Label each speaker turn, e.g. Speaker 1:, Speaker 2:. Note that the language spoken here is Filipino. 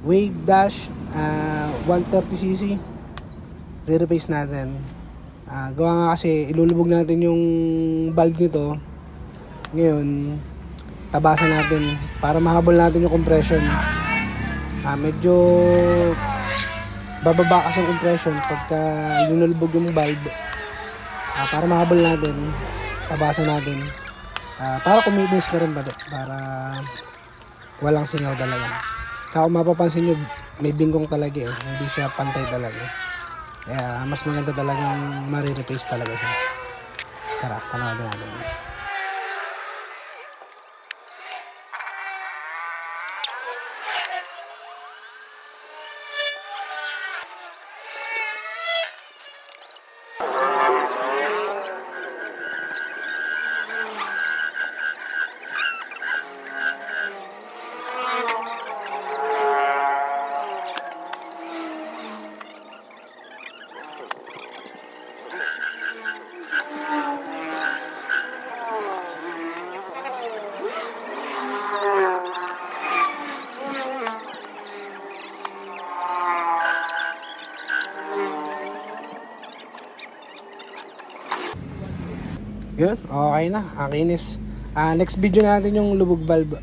Speaker 1: Wave Dash 130cc. Re-replace natin. Gawa nga kasi ilulubog natin yung valve nito. Ngayon, tabasan natin para mahabol natin yung compression. Medyo bababa kasi yung compression pagka linulubog yung valve. Para mahabol natin, tabasan natin. Para kumitis na rin ba para walang singaw talaga. Kaya kung mapapansin nyo, may bingkong talaga hindi siya pantay talaga. Kaya mas maganda talagang ma-replace talaga siya. Tara, panoorin natin. Yun, okay na, kinis. Next video natin yung lubog valve.